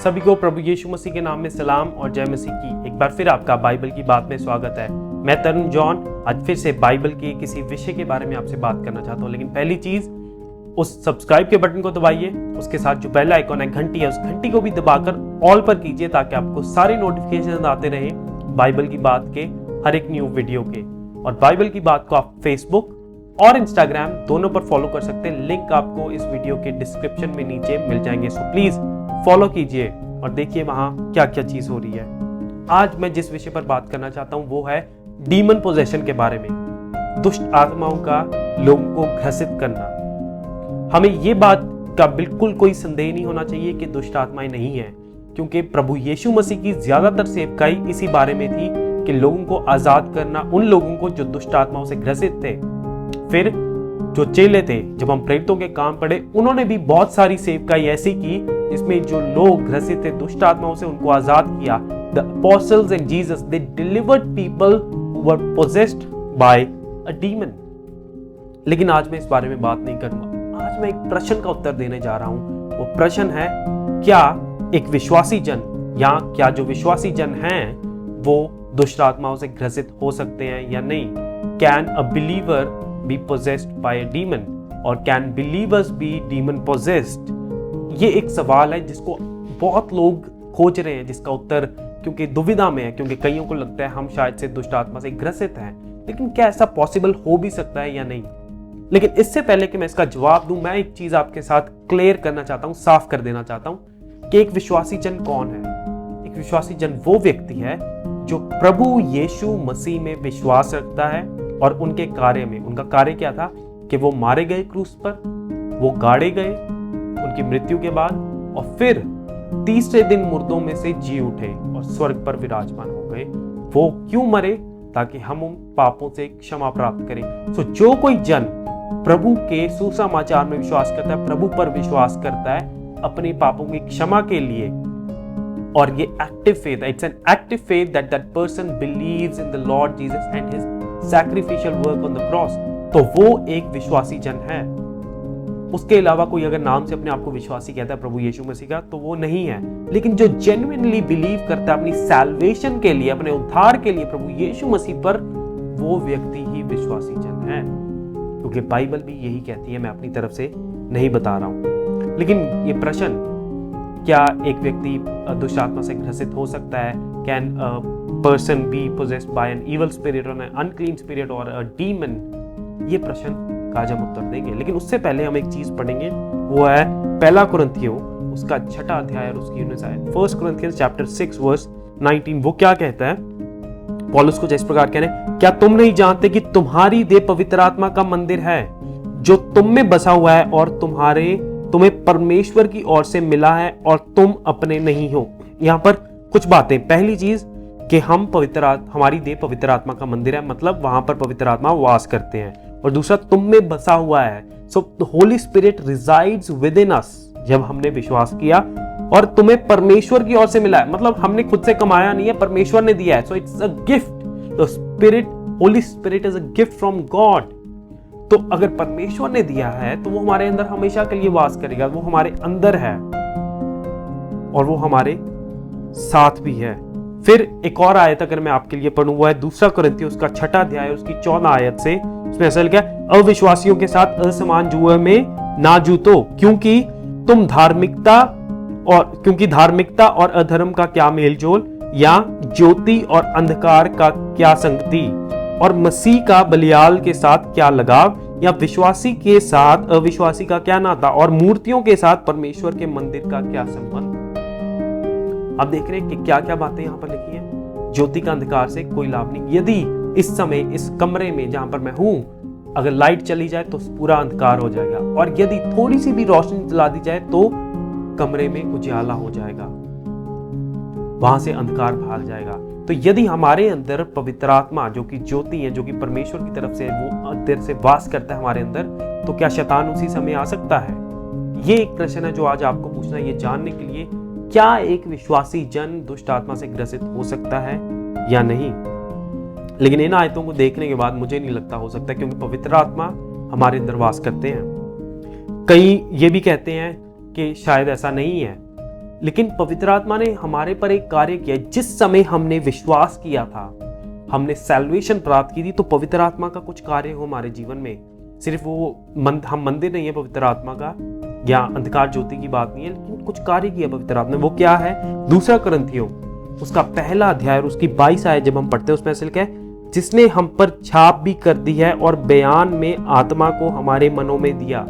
सभी को प्रभु यीशु मसीह के नाम में सलाम और जय मसीह की। एक बार फिर आपका बाइबल की बात में स्वागत है। मैं तरुण जॉन आज फिर से बाइबल के किसी विषय के बारे में आपसे बात करना चाहता हूँ। लेकिन पहली चीज, उस सब्सक्राइब के बटन को दबाइए, उसके साथ जो बेल आइकॉन है घंटी है, उस घंटी को भी दबाकर ऑल पर कीजिए ताकि आपको सारे नोटिफिकेशन आते रहे बाइबल की बात के हर एक न्यू वीडियो के। और बाइबल की बात को आप फेसबुक और इंस्टाग्राम दोनों पर फॉलो कर सकते हैं। लिंक आपको इस वीडियो के डिस्क्रिप्शन में नीचे मिल जाएंगे, सो प्लीज फॉलो कीजिए और देखिए वहां क्या क्या चीज हो रही है। आज मैं जिस विषय पर बात करना चाहता हूं वो है डीमन पोजेशन के बारे में, दुष्ट आत्माओं का लोगों को ग्रसित करना। हमें ये बात का बिल्कुल कोई संदेह नहीं होना चाहिए कि दुष्ट आत्माएं नहीं है, क्योंकि प्रभु यीशु मसीह की ज्यादातर सेवकाई इसी बारे में थी कि लोगों को आजाद करना, उन लोगों को जो दुष्ट आत्माओं से ग्रसित थे। फिर जो चेले थे, जब हम प्रेरितों के काम पढ़े, उन्होंने भी बहुत सारी सेवकाई ऐसी की जिसमें जो लोग ग्रसित थे दुष्ट आत्माओं से, उनको आजाद किया। The apostles and Jesus, they delivered people who were possessed by a demon. लेकिन आज मैं इस बारे में बात नहीं करूंगा। आज मैं एक प्रश्न का उत्तर देने जा रहा हूं। वो प्रश्न है, क्या एक विश्वासी जन या क्या जो विश्वासी जन हैं वो दुष्ट आत्माओं से ग्रसित हो सकते हैं या नहीं? Can a believer be possessed by a demon or can believers be demon possessed? ये एक सवाल है जिसको बहुत लोग खोज रहे हैं, जिसका उत्तर क्योंकि दुविधा में है, क्योंकि कईयों को लगता है हम शायद से दुष्ट आत्मा से ग्रसित हैं। लेकिन क्या ऐसा पॉसिबल हो भी सकता है या नहीं? लेकिन इससे पहले कि मैं इसका जवाब दूं, मैं एक चीज आपके साथ क्लियर करना चाहता हूं, साफ कर देना चाहता हूं कि एक विश्वासी जन कौन है। एक विश्वासी जन वो व्यक्ति है जो प्रभु यीशु मसीह में विश्वास रखता है और उनके कार्य में, उनका कार्य क्या था कि वो मारे गए क्रूस पर, वो गाड़े गए उनकी मृत्यु के बाद, और फिर तीसरे दिन मुर्दों में से जी उठे और स्वर्ग पर विराजमान हो गए। वो क्यों मरे? ताकि हम उन पापों से क्षमा प्राप्त करें। सो जो कोई जन प्रभु के सुसमाचार में विश्वास करता है, प्रभु पर विश्वास करता है अपने पापों की क्षमा के लिए, और ये active faith, it's an active faith that person believes in the Lord Jesus and his sacrificial work on the cross, तो वो एक विश्वासी जन है। उसके अलावा कोई अगर नाम से अपने आप को विश्वासी कहता है प्रभु यीशु मसीह का, तो वो नहीं है। लेकिन जो जेन्युइनली बिलीव करता है अपनी सैल्वेशन के लिए, अपने उद्धार के लिए प्रभु यीशु मसीह पर, वो व्यक्ति ही विश्वासी जन है। क्योंकि बाइबल भी यही कहती है, मैं अपनी तरफ से नहीं बता रहा हूं। लेकिन ये प्रश्न, क्या एक व्यक्ति दुष्ट आत्मा से ग्रसित हो सकता है? Can person be possessed by an evil spirit और एन अनक्लीन स्पिरिट और अ डीमन? ये प्रश्न का आज हम उत्तर देंगे। लेकिन उससे पहले हम एक चीज पढ़ेंगे, वो है पहला कुरिन्थियों उसका 6 अध्याय और उसकी 19 आयत। 1 Corinthians chapter 6 verse 19। वो क्या कहता है? पौलुस को जिस प्रकार कह रहे हैं, क्या तुम नहीं जानते कि तुम्हारी देह पवित्र आत्मा का मंदिर है जो तुम में बसा हुआ है और तुम्हें परमेश्वर की ओर से मिला है और तुम अपने नहीं हो? यहाँ पर कुछ बातें। पहली चीज कि हमारी देह पवित्र आत्मा का मंदिर है, मतलब वहां पर पवित्र आत्मा वास करते हैं। और दूसरा, तुम में बसा हुआ है। So the Holy Spirit resides within us, जब हमने विश्वास किया, और तुम्हें परमेश्वर की ओर से मिला है, मतलब हमने खुद से कमाया नहीं है, परमेश्वर ने दिया है। So it's a gift. The spirit, Holi spirit is a gift from God. तो अगर परमेश्वर ने दिया है तो वो हमारे अंदर हमेशा के लिए वास करेगा, वो हमारे अंदर है और वो हमारे साथ भी है। फिर एक और आयत अगर मैं आपके लिए पढ़ूं, वो है 2 कुरिन्थियों उसका 6 अध्याय उसकी 14 आयत से। उसमें ऐसा लिखा है, अविश्वासियों के साथ असमान जुए में ना जूतो, क्योंकि धार्मिकता और अधर्म का क्या मेलजोल, या ज्योति और अंधकार का क्या संगति, और मसीह का बलियाल के साथ क्या लगाव, या विश्वासी के साथ अविश्वासी का क्या नाता, और मूर्तियों के साथ परमेश्वर के मंदिर का क्या संबंध? आप देख रहे हैं कि क्या क्या बातें यहां पर लिखी हैं। ज्योति का अंधकार से कोई लाभ नहीं। यदि इस समय इस कमरे में जहां पर मैं हूं, अगर लाइट चली जाए तो पूरा अंधकार हो जाएगा, और यदि थोड़ी सी भी रोशनी जला दी जाए तो कमरे में उजाला हो जाएगा, वहां से अंधकार भाग जाएगा। तो यदि हमारे अंदर पवित्र आत्मा जो कि ज्योति है, जो कि परमेश्वर की तरफ से, वो अंदर से वास करता है हमारे अंदर, तो क्या शैतान उसी समय आ सकता है? ये एक प्रश्न है जो आज आपको पूछना है, ये जानने के लिए क्या एक विश्वासी जन दुष्ट आत्मा से ग्रसित हो सकता है या नहीं। लेकिन इन आयतों को देखने के बाद मुझे नहीं लगता हो सकता, क्योंकि पवित्र आत्मा हमारे अंदर वास करते हैं। कई ये भी कहते हैं कि शायद ऐसा नहीं है, लेकिन पवित्र आत्मा ने हमारे पर एक कार्य किया। जिस समय हमने विश्वास किया था, हमने सैल्वेशन प्राप्त की थी, तो पवित्र आत्मा का कुछ कार्य हो हमारे जीवन में। सिर्फ वो हम मंदिर नहीं है पवित्र आत्मा का, या अंधकार ज्योति की बात नहीं है, लेकिन कुछ कार्य किया पवित्र आत्मा ने। वो क्या है? 2 कुरिन्थियों उसका 1 अध्याय और उसकी 22 आयत जब हम पढ़ते हैं, उसमें ऐसे लिखा है, जिसने हम पर छाप भी कर दी है और बयान में आत्मा को हमारे मनों में दिया।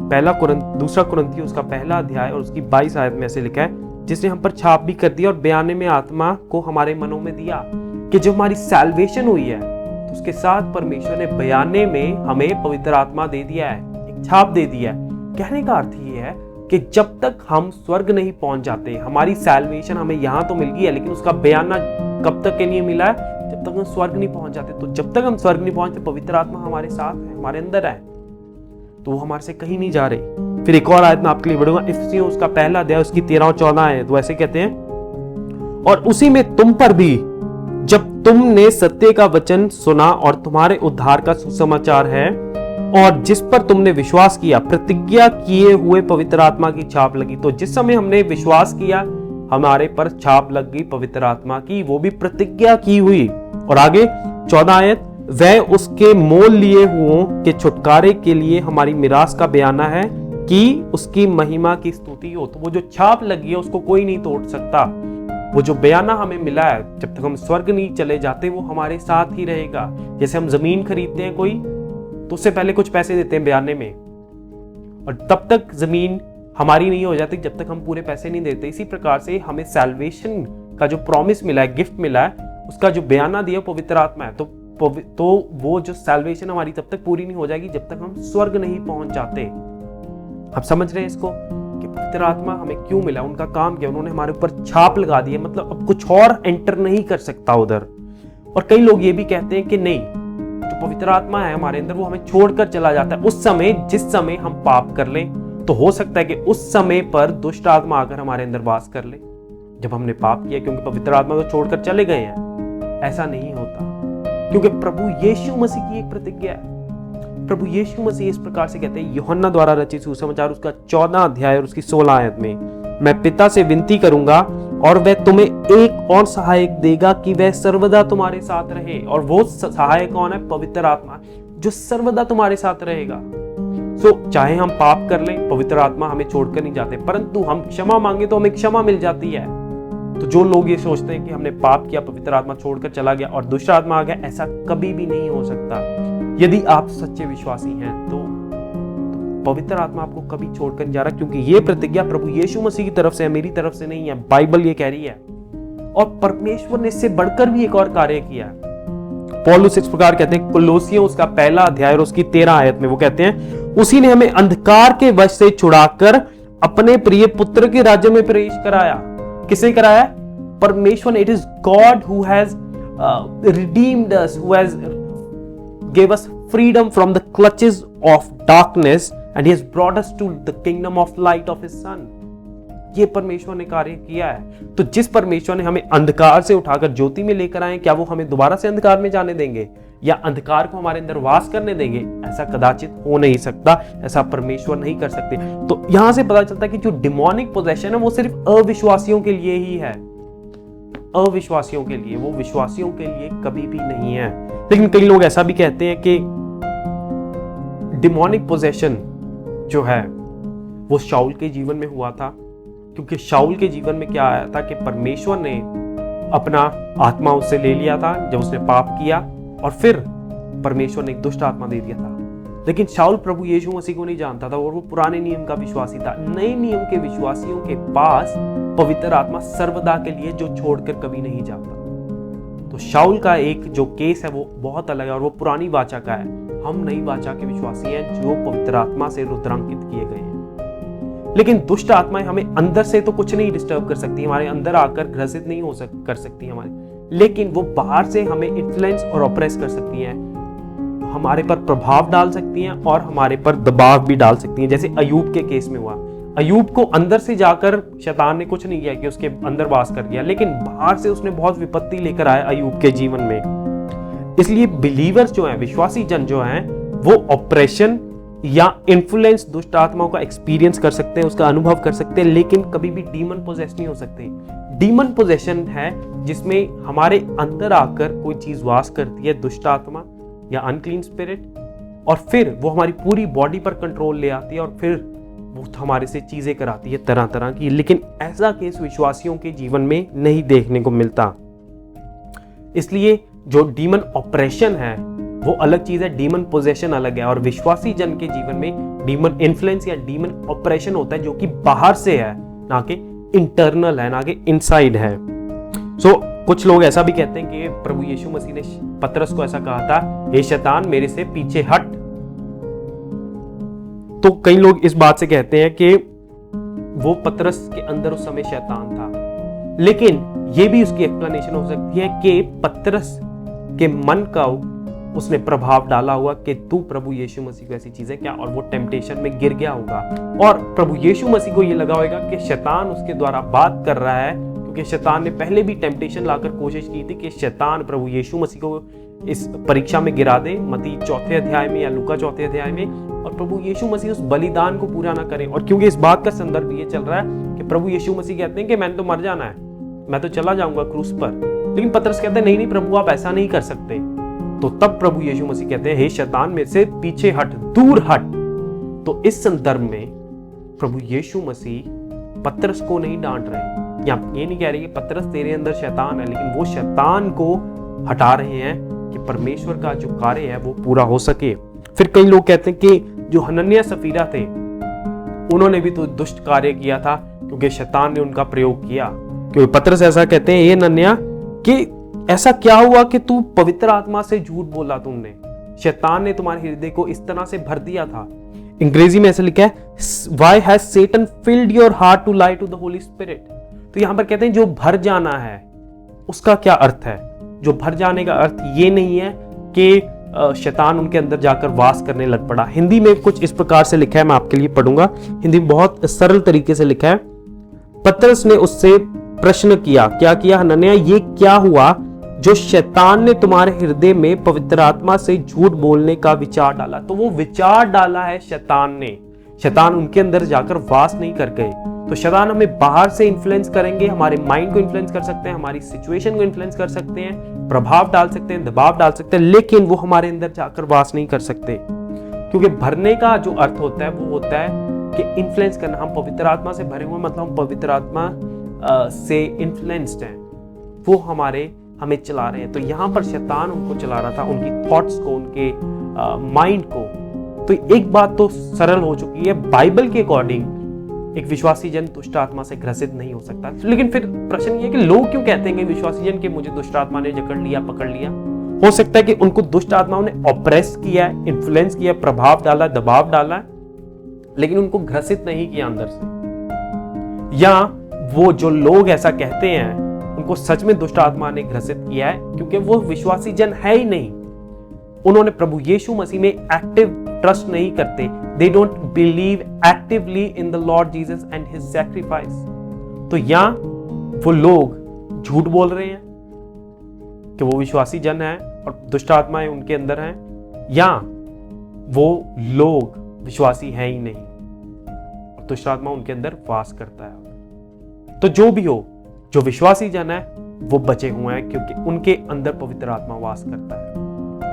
2 कुरिन्थियों उसका 1 अध्याय और उसकी 22 आयत में ऐसे लिखा है, जिसने हम पर छाप भी कर दिया और बयान में आत्मा को हमारे मनों में दिया। कि जब हमारी सैल्वेशन हुई है, तो उसके साथ परमेश्वर ने बयाने में हमें पवित्र आत्मा दे दिया है, एक छाप दे दिया है। कहने का अर्थ ये है कि जब तक हम स्वर्ग नहीं पहुंच जाते, हमारी सैल्वेशन हमें यहां तो मिल गई है, लेकिन उसका बयाना कब तक के लिए मिला है? जब तक हम स्वर्ग नहीं पहुंच जाते। तो जब तक हम स्वर्ग नहीं पहुंचते, पवित्र आत्मा हमारे साथ है, हमारे अंदर है, तो वो हमारे से कहीं नहीं जा रही। फिर एक और आयत मैं आपके लिए पढ़ूंगा, इफिसियों उसका 1 अध्याय उसकी 13 और 14 आयत। वो ऐसे कहते हैं, और उसी में तुम पर भी, जब तुमने सत्य का वचन सुना और तुम्हारे उद्धार का सुसमाचार है, और जिस पर तुमने विश्वास किया, प्रतिज्ञा किए हुए पवित्र आत्मा की छाप लगी। तो जिस समय हमने विश्वास किया, हमारे पर छाप लग गई पवित्र आत्मा की, वो भी प्रतिज्ञा की हुई। और आगे 14 आयत, वह उसके मोल लिए हुओं के छुटकारे के लिए हमारी मिरास का बयाना है कि उसकी महिमा की स्तुति हो। तो वो जो छाप लगी है उसको कोई नहीं तोड़ सकता। वो जो बयाना हमें मिला है, जब तक हम स्वर्ग नहीं चले जाते, वो हमारे साथ ही रहेगा। जैसे हम जमीन खरीदते हैं कोई, तो उससे पहले कुछ पैसे देते हैं बयाने में, और तब तक जमीन हमारी नहीं हो जाती जब तक हम पूरे पैसे नहीं देते। इसी प्रकार से हमें सैल्वेशन का जो प्रॉमिस मिला है, गिफ्ट मिला है, उसका जो बयाना दिया पवित्र आत्मा है। तो वो जो सैल्वेशन हमारी तब तक पूरी नहीं हो जाएगी जब तक हम स्वर्ग नहीं पहुंच जाते। आप समझ रहे हैं इसको कि पवित्र आत्मा हमें क्यों मिला? उनका काम क्या? उन्होंने हमारे ऊपर छाप लगा दी है, मतलब अब कुछ और एंटर नहीं कर सकता उधर। और कई लोग ये भी कहते हैं कि नहीं, जो पवित्र आत्मा है हमारे अंदर, वो हमें छोड़कर चला जाता है उस समय जिस समय हम पाप कर लें। तो हो सकता है कि उस समय पर दुष्ट आत्मा आकर हमारे अंदर वास कर ले, जब हमने पाप किया, क्योंकि पवित्र आत्मा को छोड़कर चले गए हैं। ऐसा नहीं होता, क्योंकि प्रभु यीशु मसीह की एक प्रतिज्ञा है। प्रभु यीशु मसीह इस प्रकार से कहते हैं, यूहन्ना द्वारा रचित सुसमाचार उसका 14 अध्याय और उसकी 16 आयत में, मैं पिता से विनती करूंगा और वह तुम्हें एक और सहायक देगा कि वह सर्वदा तुम्हारे साथ रहे। और वो सहायक कौन है? पवित्र आत्मा, जो सर्वदा तुम्हारे साथ रहेगा। चाहे हम पाप कर लें, पवित्र आत्मा हमें छोड़कर नहीं जाते, परंतु हम क्षमा मांगे तो हमें क्षमा मिल जाती है। तो जो लोग ये सोचते हैं कि हमने पाप किया, पवित्र आत्मा छोड़कर चला गया और दुष्ट आत्मा आ गया, ऐसा कभी भी नहीं हो सकता। यदि आप सच्चे विश्वासी हैं तो पवित्र आत्मा आपको कभी छोड़कर नहीं जा रहा, क्योंकि ये प्रतिज्ञा प्रभु यीशु मसीह की तरफ से है, मेरी तरफ से नहीं है। बाइबल ये कह रही है। और परमेश्वर ने इससे बढ़कर भी एक और कार्य किया है। पौलुस इस प्रकार कहते हैं, कुलोसियों उसका 1 अध्याय और उसकी 13 आयत में वो कहते हैं, उसी ने हमें अंधकार के वश से छुड़ाकर अपने प्रिय पुत्र के राज्य में प्रवेश कराया। किसे कराया? परमेश्वर ने। It is God who has redeemed us, who has give us freedom from the clutches of darkness and he has brought us to the kingdom of light of his son. ये परमेश्वर ने कार्य किया है। तो जिस परमेश्वर ने हमें अंधकार से उठाकर ज्योति में लेकर आए, क्या वो हमें दोबारा से अंधकार में जाने देंगे या अंधकार को हमारे अंदर वास करने देंगे? ऐसा कदाचित हो नहीं सकता, ऐसा परमेश्वर नहीं कर सकते। तो यहां से पता चलता है कि जो डिमोनिक पोजेशन है वो सिर्फ अविश्वासियों के लिए ही है, अविश्वासियों के लिए, वो विश्वासियों के लिए कभी भी नहीं है। लेकिन कई लोग ऐसा भी कहते हैं कि डिमोनिक पोजेशन जो है वो शाऊल के जीवन में हुआ था, क्योंकि शाऊल के जीवन में क्या आया था कि परमेश्वर ने अपना आत्मा उससे ले लिया था जब उसने पाप किया, और फिर परमेश्वर ने एक दुष्ट आत्मा दे दिया था। लेकिन शाऊल प्रभु यीशु मसीह को नहीं जानता था और वो पुराने नियम का विश्वासी था। नए नियम के विश्वासियों के पास पवित्र आत्मा सर्वदा के लिए जो छोड़कर कभी नहीं जाता। तो शाऊल का एक जो केस है वो बहुत अलग है और वो पुरानी वाचा का है। हम नई वाचा के विश्वासी हैं जो पवित्र आत्मा से रुद्रांकित किए गए हैं। लेकिन दुष्ट आत्माएं हमें अंदर से तो कुछ नहीं डिस्टर्ब कर सकती, हमारे अंदर आकर ग्रसित नहीं कर सकती हमारे, लेकिन वो बाहर से हमें इन्फ्लुएंस और ऑप्रेस कर सकती हैं, हमारे पर प्रभाव डाल सकती हैं और हमारे पर दबाव भी डाल सकती हैं। जैसे अयूब के केस में हुआ, अयूब को अंदर से जाकर शैतान ने कुछ नहीं किया कि उसके अंदर वास कर गया, लेकिन बाहर से उसने बहुत विपत्ति लेकर आया अयूब के जीवन में। इसलिए बिलीवर्स जो हैं, विश्वासी जन जो हैं, वो ऑपरेशन या इन्फ्लुएंस दुष्ट आत्माओं का एक्सपीरियंस कर सकते हैं, उसका अनुभव कर सकते हैं, लेकिन कभी भी डीमन पोजेस नहीं हो सकते। डीमन पोजेशन है जिसमें हमारे अंदर आकर कोई चीज वास करती है, दुष्ट आत्मा या अनक्लीन स्पिरिट, और फिर वो हमारी पूरी बॉडी पर कंट्रोल ले आती है और फिर वो हमारे से चीजें कराती है तरह तरह की। लेकिन ऐसा केस विश्वासियों के जीवन में नहीं देखने को मिलता। इसलिए जो डीमन ऑपरेशन है वो अलग चीज है, डीमन पोजेशन अलग है। और विश्वासी जन के जीवन में डीमन इन्फ्लुएंस या डीमन ऑपरेशन होता है जो कि बाहर से है, ना कि इंटरनल है, ना कि इनसाइड है। कुछ लोग ऐसा भी कहते हैं कि प्रभु यीशु मसीह ने पतरस को ऐसा कहा था, हे शैतान मेरे से पीछे हट। तो कई लोग इस बात से कहते हैं कि वो पतरस के अंदर उस समय शैतान था, लेकिन ये भी उसकी एक्सप्लेनेशन हो सकती है कि पतरस के मन का उसने प्रभाव डाला हुआ कि तू प्रभु यीशु मसीह को ऐसी चीजें क्या, और वो टेम्पटेशन में गिर गया होगा। और प्रभु यीशु मसीह को ये लगा होगा कि शैतान उसके द्वारा बात कर रहा है, क्योंकि शैतान ने पहले भी टेम्पटेशन लाकर कोशिश की थी कि शैतान प्रभु यीशु मसीह को इस परीक्षा में गिरा दे, मत्ती 4 अध्याय में या लूका 4 अध्याय में, और प्रभु यीशु मसीह उस बलिदान को पूरा ना करे। और क्योंकि इस बात का संदर्भ ये चल रहा है कि प्रभु यीशु मसीह कहते हैं कि मैंने तो मर जाना है, मैं तो चला जाऊंगा क्रूस पर, लेकिन पतरस कहते हैं नहीं प्रभु आप ऐसा नहीं कर सकते। तो तब प्रभु यीशु मसीह कहते हैं हे शैतान मेरे से पीछे हट, दूर हट। तो इस संदर्भ में प्रभु यीशु मसीह पतरस को नहीं डांट रहे, या ये नहीं कह रहे कि पतरस तेरे अंदर शैतान है, लेकिन वो शैतान को हटा रहे हैं कि परमेश्वर का जो कार्य है वो पूरा हो सके। फिर कई लोग कहते हैं कि जो हनन्याह सफीरा थे उन्होंने भी तो दुष्ट कार्य किया था, क्योंकि शैतान ने उनका प्रयोग किया। क्योंकि पतरस ऐसा कहते हैं ये हनन्याह कि ऐसा क्या हुआ कि तू पवित्र आत्मा से झूठ बोला, तुमने शैतान ने तुम्हारे हृदय को इस तरह से भर दिया था। अंग्रेजी में ऐसा लिखा है Why has Satan filled your heart to lie to the Holy Spirit? तो यहां पर कहते हैं जो भर जाना है उसका क्या अर्थ है। जो भर जाने का अर्थ ये नहीं है कि शैतान उनके अंदर जाकर वास करने लग पड़ा। हिंदी में कुछ इस प्रकार से लिखा है, मैं आपके लिए पढ़ूंगा। हिंदी में बहुत सरल तरीके से लिखा है। पतरस ने उससे प्रश्न किया, क्या किया हनन्याह, ये क्या हुआ जो शैतान ने तुम्हारे हृदय में पवित्र आत्मा से झूठ बोलने का विचार डाला। तो वो विचार डाला है शैतान ने, शैतान उनके अंदर जाकर वास नहीं कर गए। तो शैतान हमें बाहर से इन्फ्लुएंस करेंगे, हमारे माइंड को इन्फ्लुएंस कर सकते हैं, हमारी सिचुएशन को इन्फ्लुएंस कर सकते हैं, प्रभाव डाल सकते हैं, दबाव डाल सकते हैं, लेकिन वो हमारे अंदर जाकर वास नहीं कर सकते। क्योंकि भरने का जो अर्थ होता है वो होता है कि इन्फ्लुएंस करना। हम पवित्र आत्मा से भरे हुए मतलब हम पवित्र आत्मा से इन्फ्लुएंस्ड हैं, वो हमें चला रहे हैं। तो यहाँ पर शैतान उनको चला रहा था, उनकी थॉट्स को, उनके माइंड को। तो एक बात तो सरल हो चुकी है, बाइबल के अकॉर्डिंग एक विश्वासी जन दुष्ट आत्मा से ग्रसित नहीं हो सकता। लेकिन फिर प्रश्न ये है कि लोग क्यों कहते हैं कि विश्वासी जन के मुझे दुष्ट आत्मा ने जकड़ लिया, पकड़ लिया। हो सकता है कि उनको दुष्ट आत्माओं ने ऑप्रेस किया, इन्फ्लुएंस किया, प्रभाव डाला, दबाव डाला, लेकिन उनको ग्रसित नहीं किया अंदर से। या वो जो लोग ऐसा कहते हैं उनको सच में दुष्ट आत्मा ने ग्रसित किया है, क्योंकि वो विश्वासी जन है ही नहीं। उन्होंने प्रभु यीशु मसीह में एक्टिव ट्रस्ट नहीं करते। They don't believe actively in the Lord Jesus and His sacrifice। तो या वो लोग झूठ बोल रहे हैं कि वो विश्वासी जन है और दुष्ट आत्माएं उनके अंदर हैं, या वो लोग विश्वासी हैं ही नहीं और दुष्ट आत्मा उनके अंदर वास करता है। तो जो भी हो, जो विश्वासी जन है वो बचे हुए हैं, क्योंकि उनके अंदर पवित्र आत्मा वास करता है।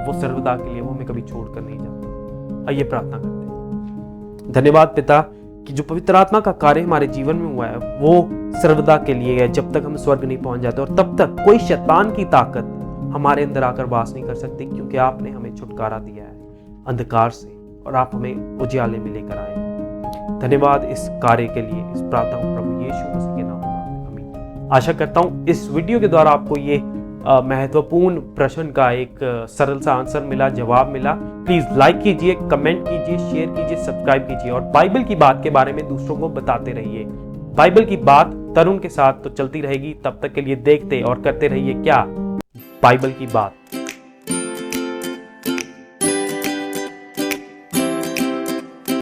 वो सर्वदा के लिए, वो हमें कभी छोड़कर नहीं जाता। आइए प्रार्थना करते हैं। धन्यवाद पिता कि जो पवित्र आत्मा का कार्य हमारे जीवन में हुआ है वो सर्वदा के लिए है, जब तक हम स्वर्ग नहीं पहुंच जाते, और तब तक कोई शैतान की ताकत हमारे अंदर आकर वास नहीं कर सकती, क्योंकि आपने हमें छुटकारा दिया है अंधकार से और आप हमें उजियाले में लेकर आए। धन्यवाद इस कार्य के लिए। इस प्रार्थना को प्रभु यीशु मसीह के नाम में आमीन। आशा करता हूं इस वीडियो के द्वारा आपको ये महत्वपूर्ण प्रश्न का एक सरल सा आंसर मिला, जवाब मिला। प्लीज लाइक कीजिए, कमेंट कीजिए, शेयर कीजिए, सब्सक्राइब कीजिए और बाइबल की बात के बारे में दूसरों को बताते रहिए। बाइबल की बात तरुण के साथ तो चलती रहेगी, तब तक के लिए देखते और करते रहिए क्या, बाइबल की बात।